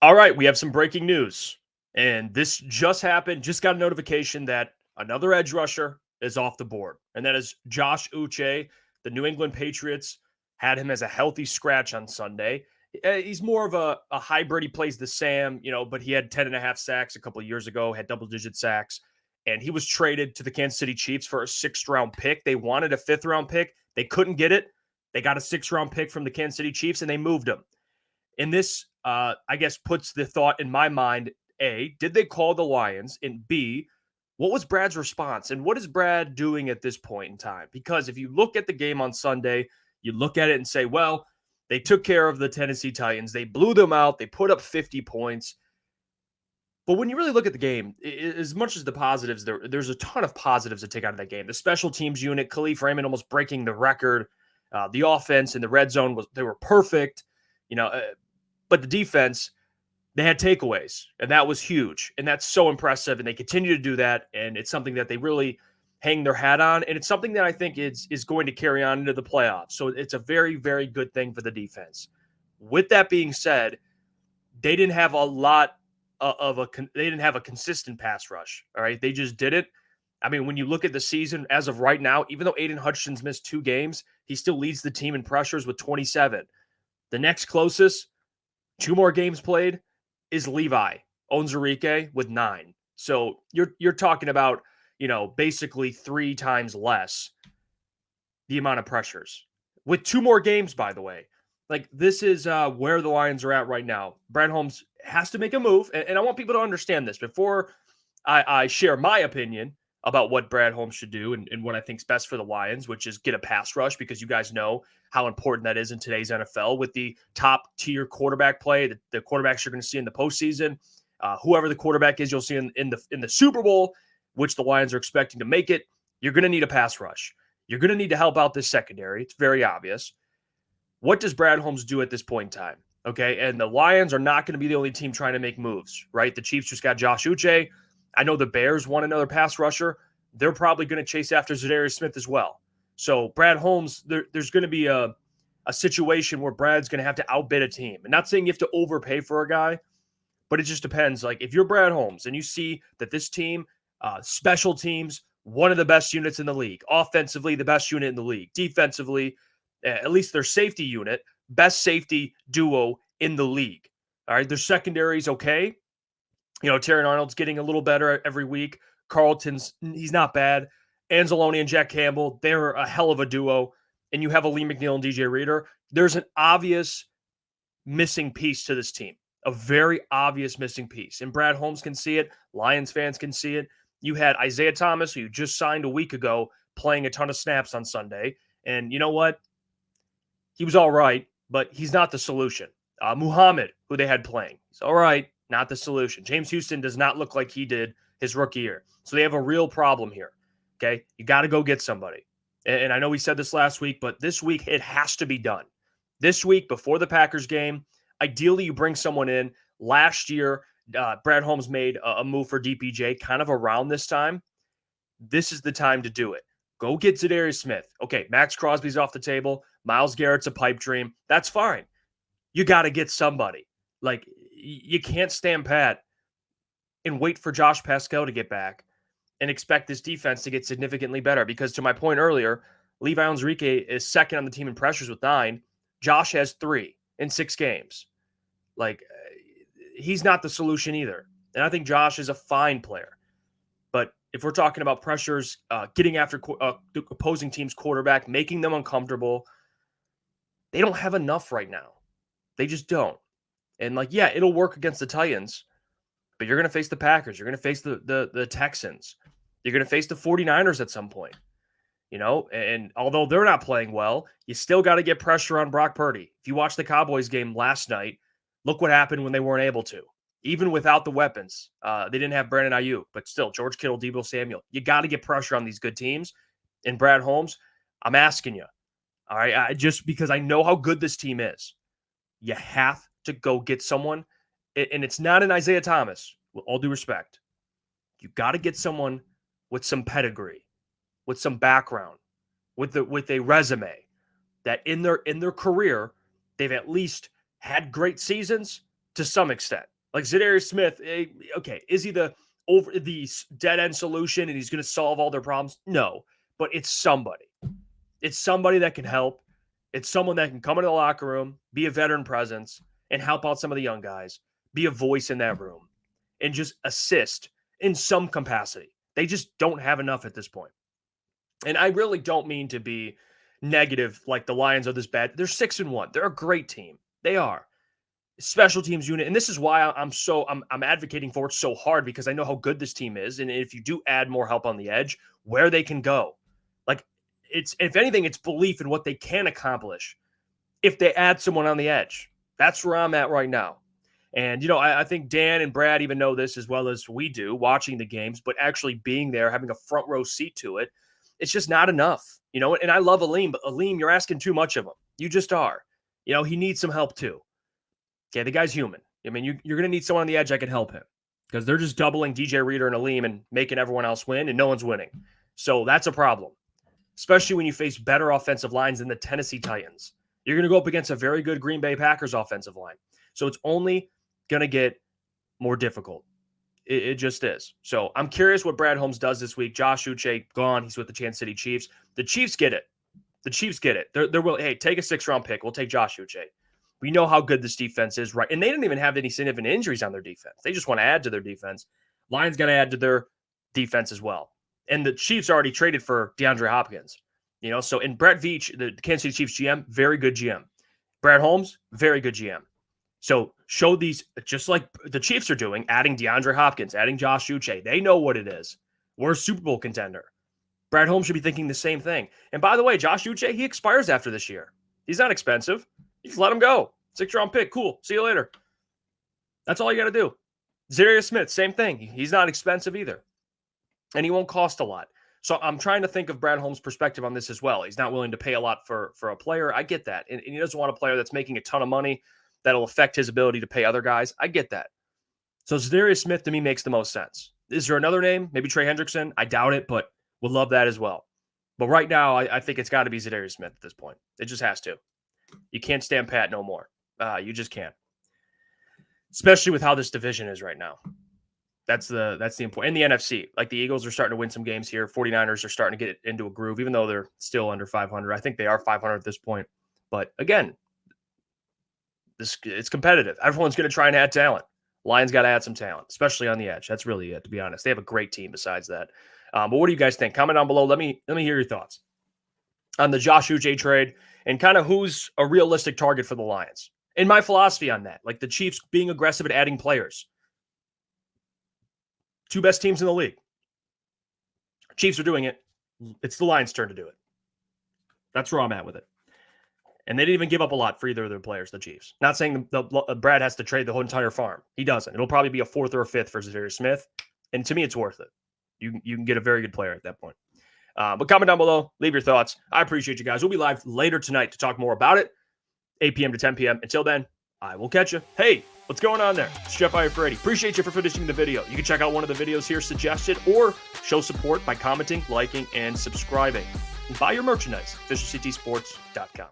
All right, we have some breaking news. And this just happened. Just got a notification that another edge rusher is off the board. And that is Josh Uche. The New England Patriots had him as a healthy scratch on Sunday. He's more of a hybrid. He plays the Sam, but he had 10 and a half sacks a couple of years ago, had double-digit sacks. And he was traded to the Kansas City Chiefs for a sixth-round pick. They wanted a fifth-round pick. They couldn't get it. They got a sixth-round pick from the Kansas City Chiefs, and they moved him. And this, I guess, puts the thought in my mind, A, did they call the Lions? And B, what was Brad's response? And what is Brad doing at this point in time? Because if you look at the game on Sunday, you look at it and say, well, they took care of the Tennessee Titans. They blew them out. They put up 50 points. But when you really look at the game, as much as the positives, there's a ton of positives to take out of that game. The special teams unit, Khalif Raymond almost breaking the record. The offense in the red zone, they were perfect. But the defense, they had takeaways, and that was huge. And that's so impressive, and they continue to do that, and it's something that they really hang their hat on, and it's something that I think is going to carry on into the playoffs. So it's a very, very good thing for the defense. With that being said, they didn't have they didn't have a consistent pass rush, all right? They just did it. I mean, when you look at the season as of right now, even though Aiden Hutchinson's missed 2 games, he still leads the team in pressures with 27. The next closest, 2 more games played, is Levi Onwuzurike with 9. So you're talking about, basically 3 times less the amount of pressures. With 2 more games, by the way. Like, this is where the Lions are at right now. Brad Holmes has to make a move, and I want people to understand this before I share my opinion about what Brad Holmes should do and what I think is best for the Lions, which is get a pass rush, because you guys know how important that is in today's NFL with the top-tier quarterback play, the quarterbacks you're going to see in the postseason. Whoever the quarterback is you'll see in the Super Bowl, which the Lions are expecting to make it, you're going to need a pass rush. You're going to need to help out this secondary. It's very obvious. What does Brad Holmes do at this point in time? Okay, and the Lions are not going to be the only team trying to make moves, right? The Chiefs just got Josh Uche. I know the Bears want another pass rusher. They're probably going to chase after Za'Darius Smith as well. So Brad Holmes, there's going to be a situation where Brad's going to have to outbid a team. I'm not saying you have to overpay for a guy, but it just depends. Like, if you're Brad Holmes and you see that this team, special teams, one of the best units in the league, offensively, the best unit in the league, defensively, at least their safety unit, best safety duo in the league. All right, their secondary's okay. Terry Arnold's getting a little better every week. Carlton's, he's not bad. Anzalone and Jack Campbell, they're a hell of a duo. And you have a Lee McNeil and DJ Reader. There's an obvious missing piece to this team, a very obvious missing piece. And Brad Holmes can see it. Lions fans can see it. You had Isaiah Thomas, who you just signed a week ago, playing a ton of snaps on Sunday. And you know what? He was all right, but he's not the solution. Muhammad, who they had playing, he's all right, not the solution. James Houston does not look like he did his rookie year. So they have a real problem here, okay? You got to go get somebody. And I know we said this last week, but this week it has to be done. This week, before the Packers game, ideally you bring someone in. Last year, Brad Holmes made a move for DPJ kind of around this time. This is the time to do it. Go get Za'Darius Smith. Okay, Max Crosby's off the table. Myles Garrett's a pipe dream. That's fine. You got to get somebody. Like, you can't stand pat and wait for Josh Pascal to get back and expect this defense to get significantly better. Because to my point earlier, Levi Onwuzurike is second on the team in pressures with 9. Josh has 3 in 6 games. Like, he's not the solution either. And I think Josh is a fine player. But if we're talking about pressures, getting after the opposing team's quarterback, making them uncomfortable, they don't have enough right now. They just don't. And it'll work against the Titans, but you're going to face the Packers. You're going to face the Texans. You're going to face the 49ers at some point. And although they're not playing well, you still got to get pressure on Brock Purdy. If you watch the Cowboys game last night, look what happened when they weren't able to. Even without the weapons, they didn't have Brandon Ayuk, but still, George Kittle, Deebo Samuel. You got to get pressure on these good teams. And Brad Holmes, I'm asking you, all right, just because I know how good this team is, you have to go get someone. And it's not an Isaiah Thomas, with all due respect. You got to get someone with some pedigree, with some background, with a resume that in their career, they've at least had great seasons to some extent. Like Za'Darius Smith, okay, is he the dead end solution and he's going to solve all their problems? No, but it's somebody. It's somebody that can help. It's someone that can come into the locker room, be a veteran presence, and help out some of the young guys, be a voice in that room, and just assist in some capacity. They just don't have enough at this point. And I really don't mean to be negative like the Lions are this bad. They're 6-1. They're a great team. They are. Special teams unit. And this is why I'm advocating for it so hard, because I know how good this team is. And if you do add more help on the edge, where they can go. Like, it's, if anything, it's belief in what they can accomplish if they add someone on the edge. That's where I'm at right now. And, you know, I think Dan and Brad even know this as well as we do, watching the games, but actually being there, having a front row seat to it, it's just not enough, you know. And I love Aleem, but Aleem, you're asking too much of him. You just are. You know, he needs some help too. Okay, the guy's human. I mean, you're going to need someone on the edge that can help him, because they're just doubling DJ Reader and Aleem and making everyone else win, and no one's winning. So that's a problem, especially when you face better offensive lines than the Tennessee Titans. You're going to go up against a very good Green Bay Packers offensive line. So it's only going to get more difficult. It just is. So I'm curious what Brad Holmes does this week. Josh Uche gone. He's with the Kansas City Chiefs. The Chiefs get it. The Chiefs get it. They're willing. Hey, take a 6th-round pick. We'll take Josh Uche. We know how good this defense is, right? And they didn't even have any significant injuries on their defense. They just want to add to their defense. Lions got to add to their defense as well. And the Chiefs already traded for DeAndre Hopkins. You know, so in Brett Veach, the Kansas City Chiefs GM, very good GM. Brad Holmes, very good GM. So show these, just like the Chiefs are doing, adding DeAndre Hopkins, adding Josh Uche. They know what it is. We're a Super Bowl contender. Brad Holmes should be thinking the same thing. And by the way, Josh Uche, he expires after this year. He's not expensive. You can let him go. 6th-round pick. Cool. See you later. That's all you got to do. Za'Darius Smith, same thing. He's not expensive either. And he won't cost a lot. So I'm trying to think of Brad Holmes' perspective on this as well. He's not willing to pay a lot for a player. I get that. And he doesn't want a player that's making a ton of money that'll affect his ability to pay other guys. I get that. So Za'Darius Smith to me makes the most sense. Is there another name? Maybe Trey Hendrickson? I doubt it, but would love that as well. But right now, I think it's got to be Za'Darius Smith at this point. It just has to. You can't stand pat no more. You just can't. Especially with how this division is right now. That's the important. And the NFC. Like, the Eagles are starting to win some games here. 49ers are starting to get into a groove, even though they're still under 500. I think they are 500 at this point. But again, it's competitive. Everyone's going to try and add talent. Lions got to add some talent, especially on the edge. That's really it, to be honest. They have a great team besides that. But what do you guys think? Comment down below. Let me hear your thoughts on the Josh Uche trade and kind of who's a realistic target for the Lions. And my philosophy on that, like the Chiefs being aggressive at adding players. 2 best teams in the league. Chiefs are doing it. It's the Lions' turn to do it. That's where I'm at with it. And they didn't even give up a lot for either of their players, the Chiefs. Not saying Brad has to trade the whole entire farm. He doesn't. It'll probably be a 4th or a 5th for Za'Darius Smith. And to me, it's worth it. You can get a very good player at that point. But comment down below. Leave your thoughts. I appreciate you guys. We'll be live later tonight to talk more about it. 8 p.m. to 10 p.m. Until then, I will catch you. Hey, what's going on there? It's Jeff Iafrate. Appreciate you for finishing the video. You can check out one of the videos here suggested or show support by commenting, liking, and subscribing. And buy your merchandise, officialctsports.com.